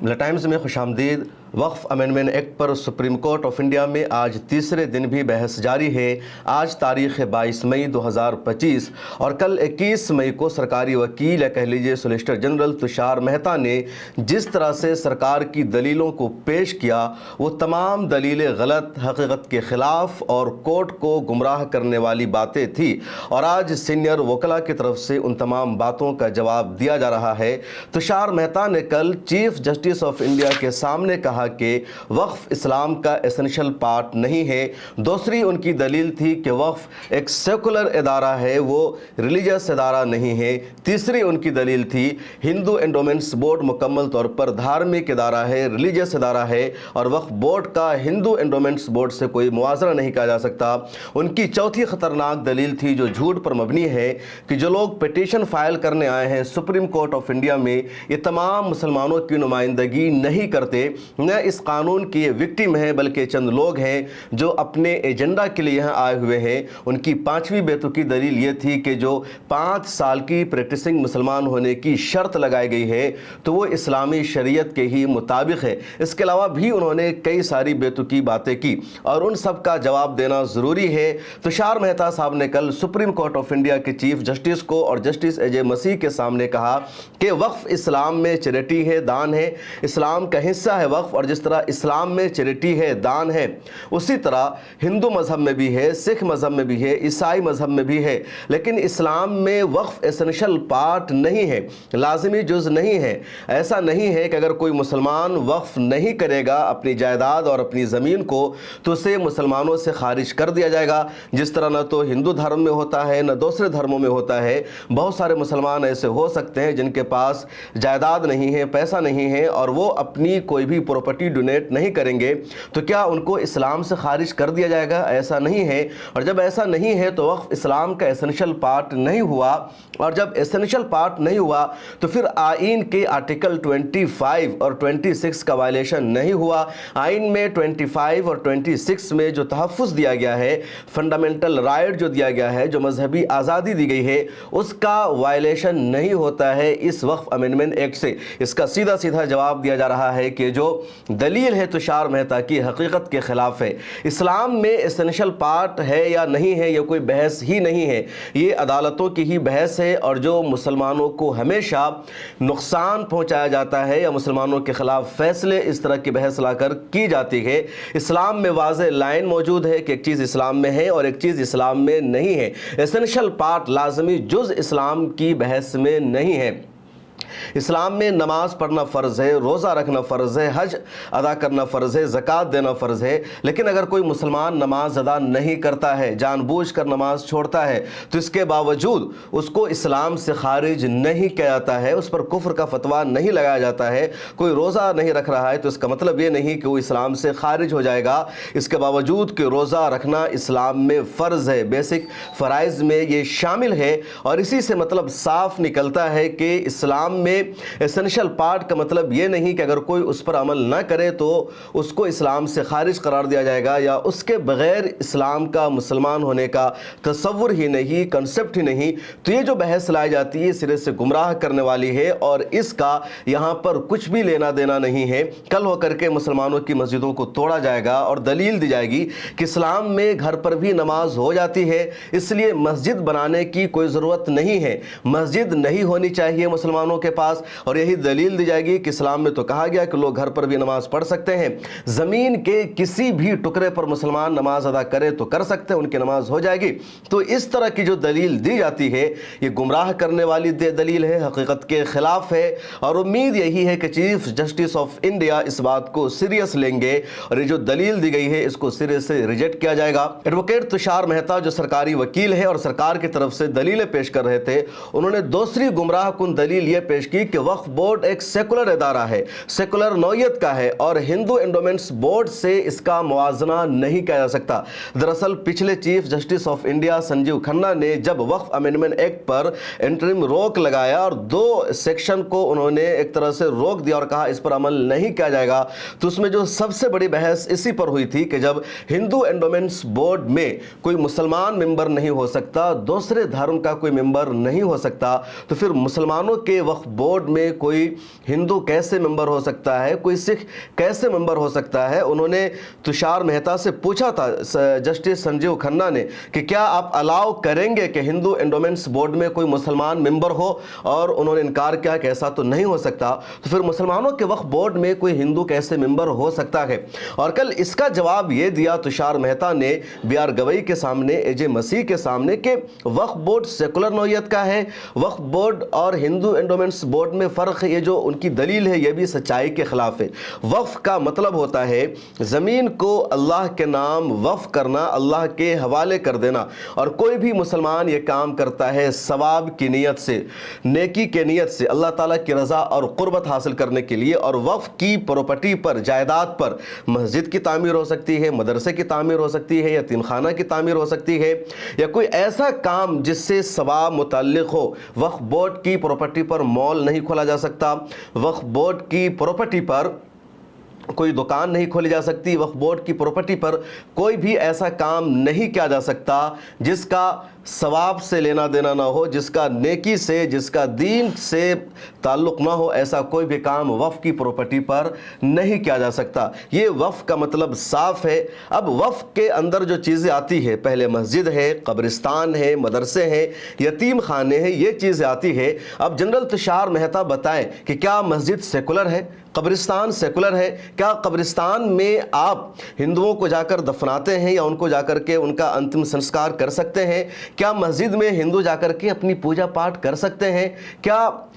Times में खुशामदीद। वक्फ amendment act पर supreme court of India में आज तीसरे दिन भी बहस जारी है। आज तारीख़ 22 मई 2025 और कल 21 मई को सरकारी वकील या कह लीजिए सोलिसिटर जनरल तुषार मेहता ने जिस तरह से सरकार की दलीलों को पेश किया वो तमाम दलीलें गलत, हकीकत के ख़िलाफ़ और कोर्ट को गुमराह करने वाली बातें थी और आज सीनियर वकला की तरफ से उन तमाम बातों का जवाब दिया जा रहा है। तुषार मेहता ने कल चीफ जस्टिस ऑफ इंडिया के सामने कहा कि वक्फ इस्लाम का एसेंशियल पार्ट नहीं है। दूसरी उनकी दलील थी कि वक्फ एक सेकुलर इदारा है, वो रिलीजियस इदारा नहीं है। तीसरी उनकी दलील थी हिंदू एंडोमेंट्स बोर्ड मुकम्मल तौर पर धार्मिक इदारा है, रिलीजियस इदारा है और वक्फ बोर्ड का हिंदू एंडोमेंट्स बोर्ड से कोई मुआवजा नहीं किया जा सकता। उनकी चौथी खतरनाक दलील थी जो झूठ पर मबनी है कि जो लोग पिटीशन फाइल करने आए हैं सुप्रीम कोर्ट ऑफ इंडिया में ये तमाम मुसलमानों की नुमाइंदगी नहीं करते, न इस कानून की ये विक्टिम हैं बल्कि चंद लोग हैं जो अपने एजेंडा के लिए यहाँ आए हुए हैं। उनकी पांचवी बेतुकी दलील ये थी कि जो 5 साल की प्रैक्टिसिंग मुसलमान होने की शर्त लगाई गई है तो वो इस्लामी शरीयत के ही मुताबिक है। इसके अलावा भी उन्होंने कई सारी बेतुकी बातें की और उन सब का जवाब देना ज़रूरी है। तुषार मेहता साहब ने कल सुप्रीम कोर्ट ऑफ इंडिया के चीफ जस्टिस को और जस्टिस ए जे मसीह के सामने कहा कि वक्फ इस्लाम में चैरिटी है, दान है, इस्लाम का हिस्सा है वक्फ, और जिस तरह इस्लाम में चैरिटी है, दान है, उसी तरह हिंदू मज़हब में भी है, सिख मज़हब में भी है, ईसाई मज़हब में भी है। लेकिन इस्लाम में वक्फ एसेंशियल पार्ट नहीं है, लाजिमी जुज़ नहीं है। ऐसा नहीं है कि अगर कोई मुसलमान वक्फ नहीं करेगा अपनी जायदाद और अपनी ज़मीन को तो उसे मुसलमानों से खारिज कर दिया जाएगा, जिस तरह न तो हिंदू धर्म में होता है न दूसरे धर्मों में होता है। बहुत सारे मुसलमान ऐसे हो सकते हैं जिनके पास जायदाद नहीं है, पैसा नहीं है और वो अपनी कोई भी प्रॉपर्टी डोनेट नहीं करेंगे, तो क्या उनको इस्लाम से खारिज कर दिया जाएगा? ऐसा नहीं है। और जब ऐसा नहीं है तो वक्फ इस्लाम का एसेंशियल पार्ट नहीं हुआ, और जब एसेंशियल पार्ट नहीं हुआ तो फिर आइन के आर्टिकल 25 और 26 का वायलेशन नहीं हुआ। आइन में 25 और 26 में जो तहफ़्फ़ुज़ दिया गया है, फंडामेंटल राइट जो दिया गया है, जो मजहबी आज़ादी दी गई है, उसका वायलेशन नहीं होता है इस वक्फ अमेंडमेंट एक्ट से। इसका सीधा सीधा जवाब दिया जा रहा है कि जो दलील है तुषार मेहता की हकीकत के ख़िलाफ़ है। इस्लाम में एसेंशियल पार्ट है या नहीं है ये कोई बहस ही नहीं है, ये अदालतों की ही बहस है। और जो मुसलमानों को हमेशा नुकसान पहुंचाया जाता है या मुसलमानों के ख़िलाफ़ फ़ैसले इस तरह की बहस लाकर की जाती है, इस्लाम में वाज़ेह लाइन मौजूद है कि एक चीज़ इस्लाम में है और एक चीज़ इस्लाम में नहीं है। एसेंशियल पार्ट लाजमी जुज़ इस्लाम की बहस में नहीं है। इस्लाम में नमाज पढ़ना फ़र्ज़ है, रोज़ा रखना फ़र्ज़ है, हज अदा करना फ़र्ज़ है, ज़कात देना फ़र्ज़ है। लेकिन अगर कोई मुसलमान नमाज अदा नहीं करता है, जानबूझकर नमाज छोड़ता है, तो इसके बावजूद उसको इस्लाम से खारिज नहीं किया जाता है, उस पर कुफ्र का फतवा नहीं लगाया जाता है। कोई रोज़ा नहीं रख रहा है तो इसका मतलब ये नहीं कि वो इस्लाम से खारिज हो जाएगा। इसके बावजूद कि रोज़ा रखना इस्लाम में फ़र्ज़ है, बेसिक फ़राइज़ में ये शामिल है। और इसी से मतलब साफ़ निकलता है कि इस्लाम में एसेंशियल पार्ट का मतलब ये नहीं कि अगर कोई उस पर अमल ना करे तो उसको इस्लाम से खारिज करार दिया जाएगा या उसके बगैर इस्लाम का मुसलमान होने का तसव्वुर ही नहीं, कंसेप्ट ही नहीं। तो ये जो बहस लाई जाती है सिरे से गुमराह करने वाली है और इसका यहाँ पर कुछ भी लेना देना नहीं है। कल होकर के मुसलमानों की मस्जिदों को तोड़ा जाएगा और दलील दी जाएगी कि इस्लाम में घर पर भी नमाज हो जाती है, इसलिए मस्जिद बनाने की कोई ज़रूरत नहीं है, मस्जिद नहीं होनी चाहिए मुसलमानों के पास। और यही दलील दी जाएगी कि इस्लाम में तो कहा गया कि लोग घर पर भी नमाज पढ़ सकते हैं, ज़मीन के किसी भी टुकड़े पर मुसलमान नमाज अदा करे तो कर सकते हैं, उनकी नमाज हो जाएगी। तो इस तरह की जो दलील दी जाती है ये गुमराह करने वाली दलील है, हकीकत के ख़िलाफ़ है। और उम्मीद यही है कि चीफ जस्टिस ऑफ इंडिया इस बात को सीरियस लेंगे और ये जो दलील दी गई है इसको सिरे से रिजेक्ट किया जाएगा। एडवोकेट तुषार मेहता जो सरकारी वकील है और सरकार की तरफ से दलीलें पेश कर रहे थे, उन्होंने दूसरी गुमराह कुन दलील ये पेश की कि वक्फ बोर्ड एक सेकुलर इदारा है, सेकुलर नौयत का है और हिंदू एंडोमेंट्स बोर्ड से इसका मुआवजा नहीं किया जा सकता। दरअसल पिछले chief justice of India Sanjeev Khanna ने जब वक्फ अमेंडमेंट एक्ट पर इंटरिम रोक लगाया और 2 सेक्शन को उन्होंने एक तरह से रोक दिया और कहा इस पर अमल नहीं किया जाएगा, तो उसमें जो सबसे बड़ी बहस इसी पर हुई थी कि जब हिंदू एंडोमेंट्स बोर्ड में कोई मुसलमान मेंबर नहीं हो सकता, दूसरे धर्म का कोई मेंबर नहीं हो सकता, तो फिर मुसलमानों के वक्फ वक्फ बोर्ड में कोई हिंदू कैसे मेंबर हो सकता है, कोई सिख कैसे मेंबर हो सकता है। उन्होंने तुषार मेहता से पूछा था जस्टिस संजीव खन्ना ने कि क्या आप अलाउ करेंगे कि हिंदू एंडोमेंट्स बोर्ड में कोई मुसलमान मेंबर हो, और उन्होंने इनकार किया कि ऐसा तो नहीं हो सकता। तो फिर मुसलमानों के वक्फ बोर्ड में कोई हिंदू कैसे मेंबर हो सकता है। और कल इसका जवाब ये दिया तुषार मेहता ने बी.आर. गवई के सामने, ए.जे. मसीह के सामने, कि वक्फ बोर्ड सेकुलर नौयत का है। वक्फ बोर्ड और हिंदू एंडोमेंट्स बोर्ड में फ़र्क है। ये जो उनकी दलील है ये भी सच्चाई के खिलाफ है। वक्फ का मतलब होता है ज़मीन को अल्लाह के नाम वक्फ करना, अल्लाह के हवाले कर देना। और कोई भी मुसलमान ये काम करता है सवाब की नीयत से, नेकी के नीयत से, अल्लाह ताला की रज़ा और क़ुर्बत हासिल करने के लिए। और वक्फ की प्रॉपर्टी पर, जायदाद पर मस्जिद की तामीर हो सकती है, मदरसे की तामीर हो सकती है, यतीम खाना की तामीर हो सकती है, या कोई ऐसा काम जिससे सवाब मुतल्लिक हो। वक्फ बोर्ड की प्रॉपर्टी पर मॉल नहीं खोला जा सकता, वक्फ बोर्ड की प्रॉपर्टी पर कोई दुकान नहीं खोली जा सकती, वक्फ बोर्ड की प्रॉपर्टी पर कोई भी ऐसा काम नहीं किया जा सकता जिसका सवाब से लेना देना ना हो, जिसका नेकी से, जिसका दीन से ताल्लुक़ ना हो। ऐसा कोई भी काम वक्फ की प्रॉपर्टी पर नहीं किया जा सकता। ये वक्फ का मतलब साफ़ है। अब वक्फ के अंदर जो चीज़ें आती है, पहले मस्जिद है, कब्रिस्तान है, मदरसे हैं, यतीम खाने हैं, ये चीज़ें आती है। अब जनरल तुषार मेहता बताएं कि क्या मस्जिद सेकुलर है, कब्रिस्तान सेकुलर है? क्या कब्रिस्तान में आप हिंदुओं को जाकर दफनाते हैं या उनको जाकर के उनका अंतिम संस्कार कर सकते हैं? क्या मस्जिद में हिंदू जाकर के अपनी पूजा पाठ कर सकते हैं? क्या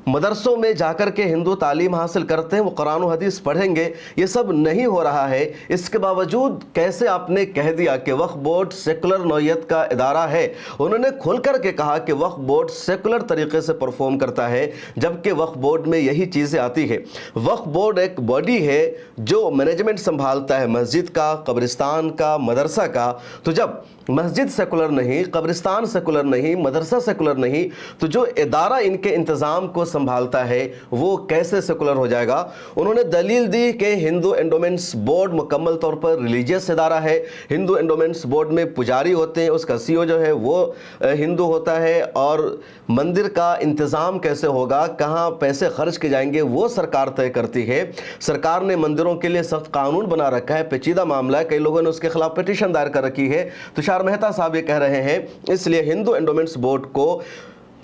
मदरसों में जाकर के हिंदू तालीम हासिल करते हैं, वो कुरान और हदीस पढ़ेंगे? ये सब नहीं हो रहा है। इसके बावजूद कैसे आपने कह दिया कि वक्फ बोर्ड सेकुलर नौयत का इदारा है? उन्होंने खुल कर के कहा कि वक्फ बोर्ड सेकुलर तरीके से परफॉर्म करता है, जबकि वक्फ बोर्ड में यही चीज़ें आती है। वक्फ बोर्ड एक बॉडी है जो मैनेजमेंट संभालता है मस्जिद का, कब्रिस्तान का, मदरसा का। तो जब मस्जिद सेकुलर नहीं, कब्रिस्तान सेकुलर नहीं, मदरसा सेकुलर नहीं, तो जो इदारा इनके इंतज़ाम को संभालता है वो कैसे सेकुलर हो जाएगा? उन्होंने दलील दी कि हिंदू एंडोमेंट्स बोर्ड मुकम्मल तौर पर रिलीजियस इदारा है। हिंदू एंडोमेंट्स बोर्ड में पुजारी होते हैं, उसका सीईओ जो है वो हिंदू होता है, और मंदिर का इंतज़ाम कैसे होगा, कहाँ पैसे खर्च किए जाएंगे, वो सरकार तय करती है। सरकार ने मंदिरों के लिए सख्त कानून बना रखा है, पेचीदा मामला है, कई लोगों ने उसके खिलाफ पिटीशन दायर कर रखी है। तुषार मेहता साहब ये कह रहे हैं इसलिए हिंदू एंडोमेंट्स बोर्ड को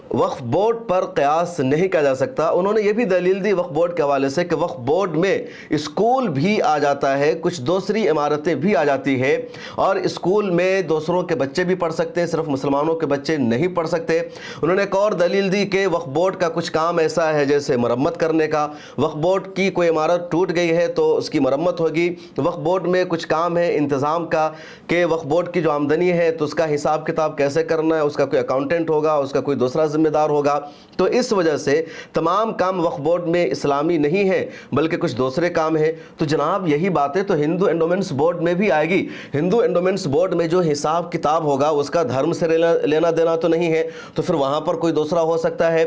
वक्फ बोर्ड पर क़यास नहीं किया जा सकता। उन्होंने ये भी दलील दी वक्फ बोर्ड के हवाले से कि वक्फ बोर्ड में स्कूल भी आ जाता है, कुछ दूसरी इमारतें भी आ जाती है, और स्कूल में दूसरों के बच्चे भी पढ़ सकते हैं, सिर्फ मुसलमानों के बच्चे नहीं पढ़ सकते। उन्होंने एक और दलील दी कि वक्फ बोर्ड का कुछ काम ऐसा है जैसे मरम्मत करने का। वक्फ बोर्ड की कोई इमारत टूट गई है तो उसकी मरम्मत होगी। वक्फ बोर्ड में कुछ काम है इंतज़ाम का, कि वक्फ बोर्ड की जो आमदनी है तो उसका हिसाब किताब कैसे करना है, उसका कोई अकाउंटेंट होगा, उसका कोई दूसरा जिम्मेदार होगा। तो इस वजह से तमाम काम वक्फ बोर्ड में इस्लामी नहीं है बल्कि कुछ दूसरे काम है। तो जनाब यही बातें तो हिंदू एंडोमेंट्स बोर्ड में भी आएगी। हिंदू एंडोमेंट्स बोर्ड में जो हिसाब किताब होगा उसका धर्म से लेना देना तो नहीं है, तो फिर वहां पर कोई दूसरा हो सकता है।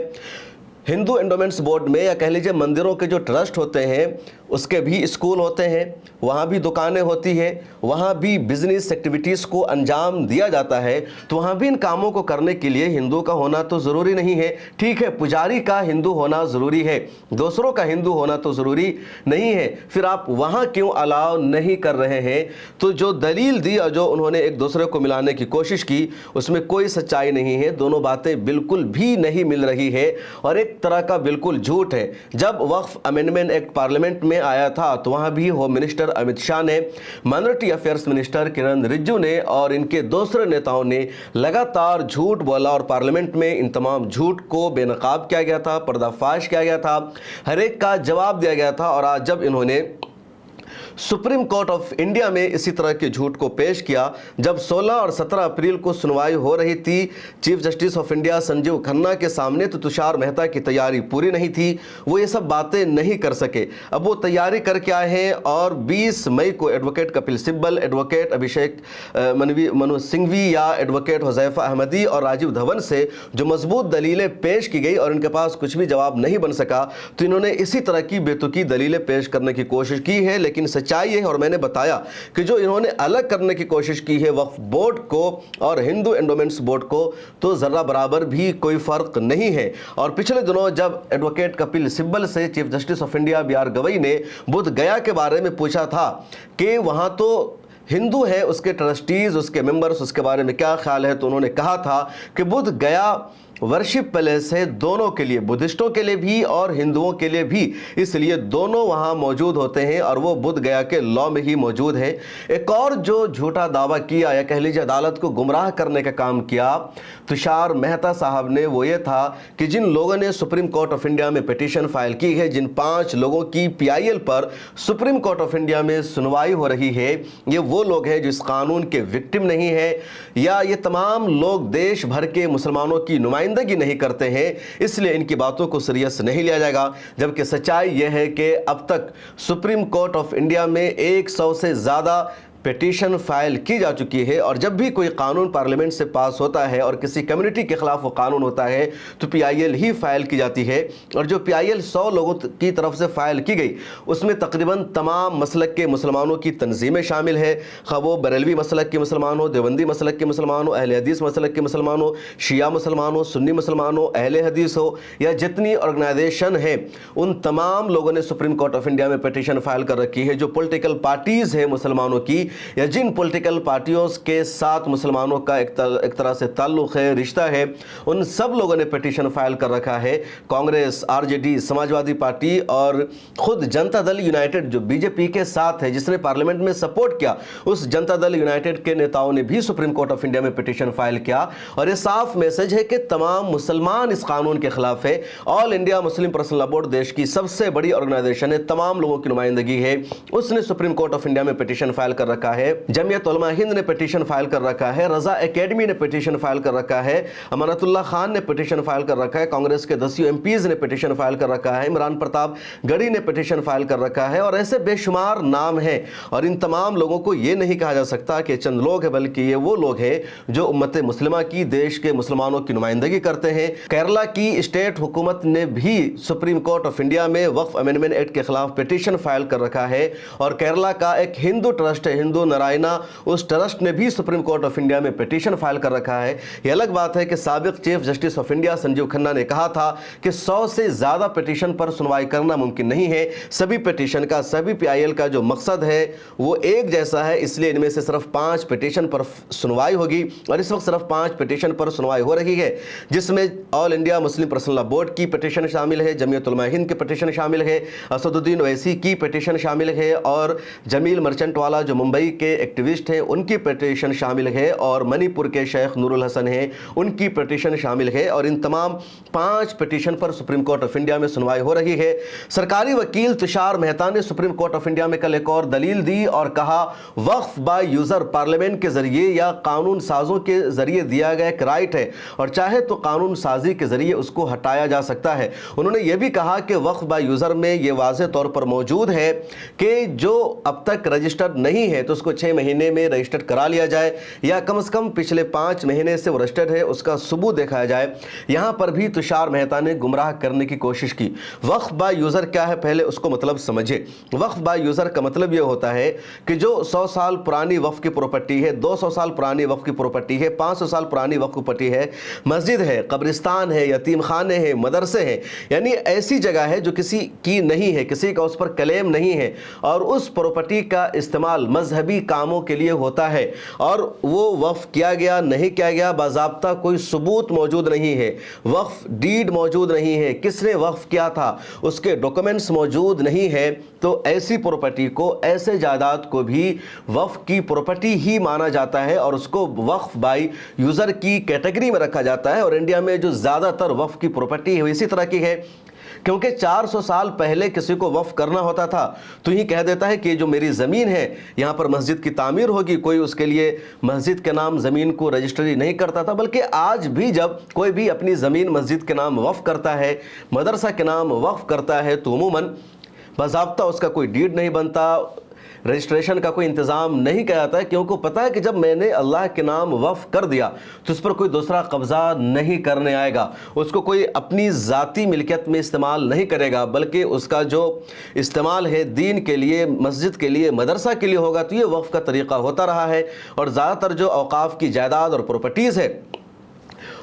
हिंदू एंडोमेंट्स बोर्ड में, या कह लीजिए मंदिरों के जो ट्रस्ट होते हैं उसके भी स्कूल होते हैं, वहाँ भी दुकानें होती हैं, वहाँ भी बिजनेस एक्टिविटीज़ को अंजाम दिया जाता है। तो वहाँ भी इन कामों को करने के लिए हिंदू का होना तो ज़रूरी नहीं है। ठीक है, पुजारी का हिंदू होना ज़रूरी है, दूसरों का हिंदू होना तो ज़रूरी नहीं है। फिर आप वहाँ क्यों अलाउ नहीं कर रहे हैं? तो जो दलील दी और जो उन्होंने एक दूसरे को मिलाने की कोशिश की उसमें कोई सच्चाई नहीं है। दोनों बातें बिल्कुल भी नहीं मिल रही है और एक तरह का बिल्कुल झूठ है। जब वक्फ अमेंडमेंट एक्ट पार्लियामेंट में आया था तो वहां भी होम मिनिस्टर अमित शाह ने, माइनॉरिटी अफेयर्स मिनिस्टर किरण रिजिजू ने और इनके दूसरे नेताओं ने लगातार झूठ बोला, और पार्लियामेंट में इन तमाम झूठ को बेनकाब किया गया था, पर्दाफाश किया गया था, हर एक का जवाब दिया गया था। और आज जब इन्होंने सुप्रीम कोर्ट ऑफ इंडिया में इसी तरह के झूठ को पेश किया, जब 16 और 17 अप्रैल को सुनवाई हो रही थी chief justice of India Sanjeev Khanna के सामने, तो तुषार मेहता की तैयारी पूरी नहीं थी, वो ये सब बातें नहीं कर सके। अब वो तैयारी करके आए हैं और 20 मई को एडवोकेट कपिल सिब्बल, एडवोकेट अभिषेक मनु सिंघवी या एडवोकेट हुज़ैफा अहमदी और राजीव धवन से जो मजबूत दलीलें पेश की गई और इनके पास कुछ भी जवाब नहीं बन सका, तो इन्होंने इसी तरह की बेतुकी दलीलें पेश करने की कोशिश की है। लेकिन لیکن सच्चाई है। और मैंने बताया कि जो इन्होंने अलग करने की कोशिश की है वक्फ बोर्ड को और हिंदू एंडोमेंट्स बोर्ड को, तो ज़रा बराबर भी कोई फ़र्क नहीं है। और पिछले दिनों जब एडवोकेट कपिल सिब्बल से chief justice of India B R Gavai ने बुध गया के बारे में पूछा था कि वहाँ तो हिंदू है, उसके ट्रस्टीज़, उसके मेंबर्स, उसके बारे में क्या ख्याल है, तो उन्होंने कहा था कि बुध गया वर्शिप पैलेस है दोनों के लिए, बुद्धिस्टों के लिए भी और हिंदुओं के लिए भी, इसलिए दोनों वहाँ मौजूद होते हैं और वो बुध गया के लॉ में ही मौजूद है। एक और जो झूठा दावा किया या कह लीजिए अदालत को गुमराह करने का काम किया तुषार मेहता साहब ने, वो ये था कि जिन लोगों ने सुप्रीम कोर्ट ऑफ इंडिया में पिटीशन फाइल की है, जिन 5 लोगों की PIL पर सुप्रीम कोर्ट ऑफ इंडिया में सुनवाई हो रही है, ये वो लोग हैं जो इस कानून के विक्टिम नहीं है, या ये तमाम लोग देश भर के मुसलमानों की नुमाइंदगी नहीं करते हैं, इसलिए इनकी बातों को सीरियस नहीं लिया जाएगा। जबकि सच्चाई यह है कि अब तक सुप्रीम कोर्ट ऑफ इंडिया में 100 से ज़्यादा पिटीशन फाइल की जा चुकी है। और जब भी कोई कानून पार्लियामेंट से पास होता है और किसी कम्युनिटी के खिलाफ वो कानून होता है तो PIL ही फाइल की जाती है। और जो PIL 100 लोगों की तरफ से फाइल की गई उसमें तकरीबन तमाम मसलक के मुसलमानों की तंजीमें शामिल है, खा वो बरेलवी मसलक के मुसलमान हो, देवबंदी मसलक के मुसलमान हो, अहले हदीस मसलक के मुसलमान हो, शिया मुसलमान हो, सुन्नी मुसलमान हो, अहले हदीस हो, या जितनी ऑर्गेनाइजेशन है उन तमाम लोगों ने सुप्रीम कोर्ट ऑफ इंडिया में पिटीशन फाइल कर रखी है। जो पॉलिटिकल पार्टीज़ है मुसलमानों की, या जिन पॉलिटिकल पार्टियों के साथ मुसलमानों का एक तरह से ताल्लुक़ है, रिश्ता है, उन सब लोगों ने पिटीशन फाइल कर रखा है। कांग्रेस, RJD, समाजवादी पार्टी और खुद जनता दल यूनाइटेड जो BJP के साथ है, जिसने पार्लियामेंट में सपोर्ट किया, उस जनता दल यूनाइटेड के नेताओं ने भी सुप्रीम कोर्ट ऑफ इंडिया में पिटीशन फाइल किया। और ये साफ मैसेज है कि तमाम मुसलमान इस कानून के खिलाफ है। All India Muslim personal law board देश की सबसे बड़ी ऑर्गेनाइजेशन है, तमाम लोगों की नुमाइंदगी है, उसने सुप्रीम कोर्ट ऑफ इंडिया में पिटीशन फाइल कर रखा है। जमीयत उलमा हिंद ने पिटीशन फाइल कर रखा है, रजा एकेडमी ने पिटीशन फाइल कर रखा है, अमानतुल्लाह खान ने पिटीशन फाइल कर रखा है, कांग्रेस के 10 MPs ने पिटीशन फाइल कर रखा है, इमरान प्रताप गढ़ी ने पिटीशन फाइल कर रखा है, और ऐसे बेशुमार नाम हैं। और इन तमाम लोगों को ये नहीं कहा जा सकता कि चंद लोग हैं, बल्कि ये वो लोग हैं जो उम्मत मुस्लिमा की, देश के मुसलमानों की नुमाइंदगी करते हैं। केरला की स्टेट हुकूमत ने भी सुप्रीम कोर्ट ऑफ इंडिया में वक्फ अमेंडमेंट एक्ट के खिलाफ पिटीशन फाइल कर रखा है। और केरला का एक हिंदू ट्रस्ट है, हिंदू नारायणा, उस ट्रस्ट ने भी सुप्रीम कोर्ट ऑफ इंडिया में पिटीशन फाइल कर रखा है। यह अलग बात है कि साबिक chief justice of India Sanjeev Khanna ने कहा था कि 100 से ज़्यादा पिटीशन पर सुनवाई करना मुमकिन नहीं है। सभी पिटीशन का, सभी PIL का जो मकसद है वो एक जैसा है, इसलिए इनमें से सिर्फ 5 पिटीशन पर सुनवाई होगी। और इस वक्त सिर्फ 5 पिटीशन पर सुनवाई हो रही है, जिसमें all India Muslim personal law board की पिटीशन शामिल है, जमीयत उलमा हिंद की पिटीशन शामिल है, असदुद्दीन ओवैसी की पिटीशन शामिल है, और जमील मर्चेंट वाला जो मुंबई के एक्टिविस्ट हैं उनकी पिटीशन शामिल है, और मणिपुर के शेख नूरुल हसन हैं उनकी पिटीशन शामिल है। और इन तमाम 5 पिटीशन पर सुप्रीम कोर्ट ऑफ इंडिया में सुनवाई हो रही है। सरकारी वकील तुषार मेहता ने सुप्रीम कोर्ट ऑफ इंडिया में कल एक और दलील दी और कहा वक्फ बाय यूज़र पार्लियामेंट के जरिए या कानून साजों के जरिए दिया गया एक राइट है, और चाहे तो कानून साजी के जरिए उसको हटाया जा सकता है। उन्होंने यह भी कहा कि वक्फ बाय यूज़र में यह वाज़ेह तौर पर मौजूद है कि जो अब तक रजिस्टर्ड नहीं है तो उसको 6 महीने में रजिस्टर्ड करा लिया जाए, या कम से कम पिछले 5 महीने से वो रजिस्टर्ड है उसका सबूत दिखाया जाए। यहाँ पर भी तुषार मेहता ने गुमराह करने की कोशिश की। वक्फ बाय यूज़र क्या है, पहले उसको मतलब समझे। वक्फ बाय यूज़र का मतलब ये होता है कि जो 100 साल पुरानी वक्फ की प्रॉपर्टी है, 200 साल पुरानी वक्फ की प्रॉपर्टी है, 500 साल पुरानी वक्फ की प्रॉपर्टी है, मस्जिद है, कब्रिस्तान है, यतीम खाने हैं, मदरसे हैं, यानी ऐसी जगह है जो किसी की नहीं है, किसी का उस पर क्लेम नहीं है, और उस प्रॉपर्टी का इस्तेमाल मजहबी कामों के लिए होता है, और वो वक्फ किया गया नहीं किया गया बाज़ाब्ता कोई सबूत मौजूद नहीं है, वक्फ डीड मौजूद नहीं है, किसने वक्फ किया था उसके डॉक्यूमेंट्स मौजूद नहीं है, तो ऐसी प्रॉपर्टी को, ऐसे जायदाद को भी वक्फ की प्रॉपर्टी ही माना जाता है और उसको वक्फ बाय यूज़र की कैटेगरी में रखा जाता है। और इंडिया में जो ज़्यादातर वक्फ की प्रॉपर्टी है वो इसी तरह की है, क्योंकि 400 साल पहले किसी को वक्फ करना होता था तो ही कह देता है कि जो मेरी ज़मीन है यहाँ पर मस्जिद की तामीर होगी, कोई उसके लिए मस्जिद के नाम ज़मीन को रजिस्ट्री नहीं करता था। बल्कि आज भी जब कोई भी अपनी ज़मीन मस्जिद के नाम वक्फ करता है, मदरसा के नाम वक्फ करता है, तो उमूमन बाज़ाब्ता उसका कोई डीड नहीं बनता, رجسٹریشن کا کوئی انتظام نہیں کیا جاتا ہے، کیونکہ پتہ ہے کہ جب میں نے اللہ کے نام وقف کر دیا تو اس پر کوئی دوسرا قبضہ نہیں کرنے آئے گا، اس کو کوئی اپنی ذاتی ملکیت میں استعمال نہیں کرے گا، بلکہ اس کا جو استعمال ہے دین کے لیے، مسجد کے لیے، مدرسہ کے لیے ہوگا۔ تو یہ وقف کا طریقہ ہوتا رہا ہے، اور زیادہ تر جو اوقاف کی جائیداد اور پراپرٹیز ہے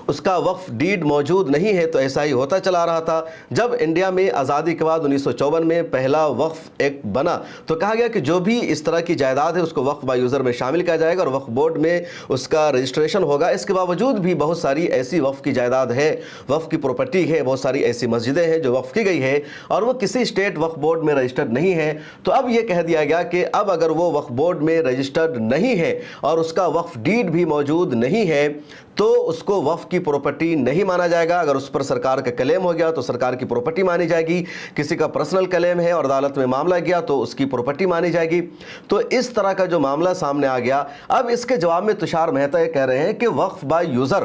اس کا وقف ڈیڈ موجود نہیں ہے، تو ایسا ہی ہوتا چلا رہا تھا۔ جب انڈیا میں آزادی کے بعد 1954 میں پہلا وقف ایکٹ بنا تو کہا گیا کہ جو بھی اس طرح کی جائیداد ہے اس کو وقف بائی یوزر میں شامل کیا جائے گا اور وقف بورڈ میں اس کا رجسٹریشن ہوگا۔ اس کے باوجود بھی بہت ساری ایسی وقف کی جائیداد ہے، وقف کی پراپرٹی ہے، بہت ساری ایسی مسجدیں ہیں جو وقف کی گئی ہے اور وہ کسی اسٹیٹ وقف بورڈ میں رجسٹرڈ نہیں ہے۔ تو اب یہ کہہ دیا گیا کہ اب اگر وہ وقف بورڈ میں رجسٹرڈ نہیں ہے اور اس کا وقف ڈیڈ بھی موجود نہیں ہے تو اس کو وقف کی پراپرٹی نہیں مانا جائے گا۔ اگر اس پر سرکار کا کلیم ہو گیا تو سرکار کی پراپرٹی مانی جائے گی، کسی کا پرسنل کلیم ہے اور عدالت میں معاملہ گیا تو اس کی پراپرٹی مانی جائے گی۔ تو اس طرح کا جو معاملہ سامنے آ گیا، اب اس کے جواب میں تشار مہتا یہ کہہ رہے ہیں کہ وقف بائی یوزر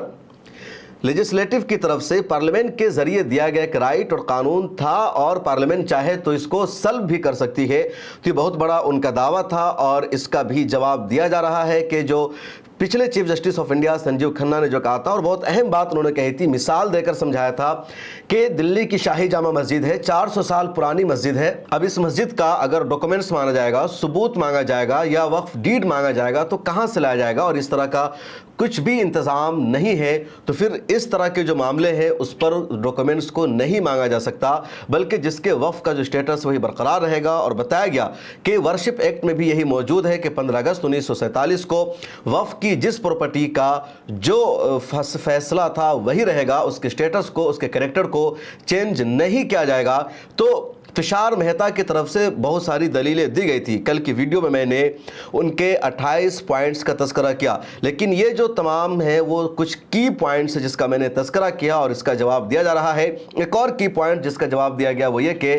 لیجسلیٹو کی طرف سے پارلیمنٹ کے ذریعے دیا گیا ایک رائٹ اور قانون تھا، اور پارلیمنٹ چاہے تو اس کو سلب بھی کر سکتی ہے۔ تو یہ بہت بڑا ان کا دعویٰ تھا، اور اس کا بھی جواب دیا جا رہا ہے کہ جو پچھلے chief justice of India Sanjeev Khanna نے جو کہا تھا، اور بہت اہم بات انہوں نے کہی تھی، مثال دے کر سمجھایا تھا کہ دلی کی شاہی جامع مسجد ہے، 400 سال پرانی مسجد ہے۔ اب اس مسجد کا اگر ڈاکومنٹس مانگا جائے گا، ثبوت مانگا جائے گا یا وقف ڈیڈ مانگا جائے گا تو کہاں سے لایا جائے گا، اور اس طرح کا کچھ بھی انتظام نہیں ہے۔ تو پھر اس طرح کے جو معاملے ہیں اس پر ڈاکومنٹس کو نہیں مانگا جا سکتا، بلکہ جس کے وقف کا جو سٹیٹس وہی برقرار رہے گا۔ اور بتایا گیا کہ ورشپ ایکٹ میں بھی یہی موجود ہے کہ 15 اگست 1947 کو وقف کی جس پراپرٹی کا جو فیصلہ تھا وہی رہے گا، اس کے سٹیٹس کو، اس کے کریکٹر کو چینج نہیں کیا جائے گا۔ تو تشار مہتا کی طرف سے بہت ساری دلیلیں دی گئی تھی۔ کل کی ویڈیو میں نے ان کے 28 پوائنٹس کا تذکرہ کیا، لیکن یہ جو تمام ہیں وہ کچھ کی پوائنٹس جس کا میں نے تذکرہ کیا اور اس کا جواب دیا جا رہا ہے۔ ایک اور کی پوائنٹ جس کا جواب دیا گیا وہ یہ کہ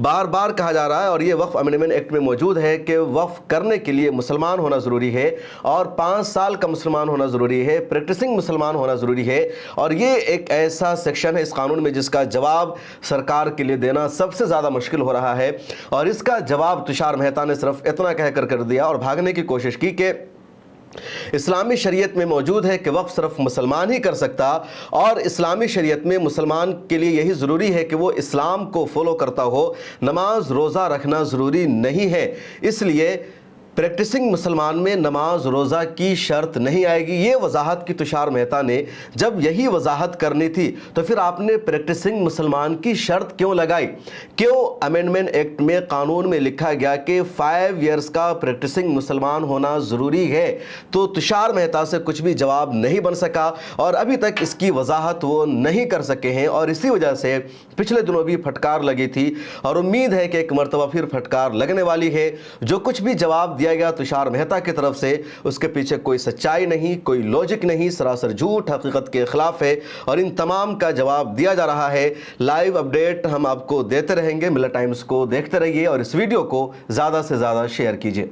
بار بار کہا جا رہا ہے، اور یہ وقف امینڈمنٹ ایکٹ میں موجود ہے، کہ وقف کرنے کے لیے مسلمان ہونا ضروری ہے، اور 5 سال کا مسلمان ہونا ضروری ہے، پریکٹسنگ مسلمان ہونا ضروری ہے۔ اور یہ ایک ایسا سیکشن ہے اس قانون میں جس کا جواب سرکار کے لیے دینا سب سے زیادہ مشکل ہو رہا ہے، اور اس کا جواب تشار مہتا نے صرف اتنا کہہ کر دیا اور بھاگنے کی کوشش کی کہ اسلامی شریعت میں موجود ہے کہ وقف صرف مسلمان ہی کر سکتا، اور اسلامی شریعت میں مسلمان کے لیے یہی ضروری ہے کہ وہ اسلام کو فالو کرتا ہو، نماز روزہ رکھنا ضروری نہیں ہے۔ اس لیے پریکٹسنگ مسلمان میں نماز روزہ کی شرط نہیں آئے گی۔ یہ وضاحت کی تشار مہتا نے جب یہی وضاحت کرنی تھی تو پھر آپ نے پریکٹسنگ مسلمان کی شرط کیوں لگائی؟ کیوں امینڈمنٹ ایکٹ میں قانون میں لکھا گیا کہ 5 ایئرز کا پریکٹسنگ مسلمان ہونا ضروری ہے؟ تو تشار مہتا سے کچھ بھی جواب نہیں بن سکا، اور ابھی تک اس کی وضاحت وہ نہیں کر سکے ہیں، اور اسی وجہ سے پچھلے دنوں بھی پھٹکار لگی تھی، اور امید ہے کہ ایک مرتبہ پھر پھٹکار لگنے والی ہے۔ جو کچھ بھی جواب دیا گیا تشار مہتا کی طرف سے اس کے پیچھے کوئی سچائی نہیں، کوئی لوجک نہیں، سراسر جھوٹ، حقیقت کے خلاف ہے، اور ان تمام کا جواب دیا جا رہا ہے۔ لائیو اپڈیٹ ہم آپ کو دیتے رہیں گے، ملت ٹائمز کو دیکھتے رہیے اور اس ویڈیو کو زیادہ سے زیادہ شیئر کیجیے۔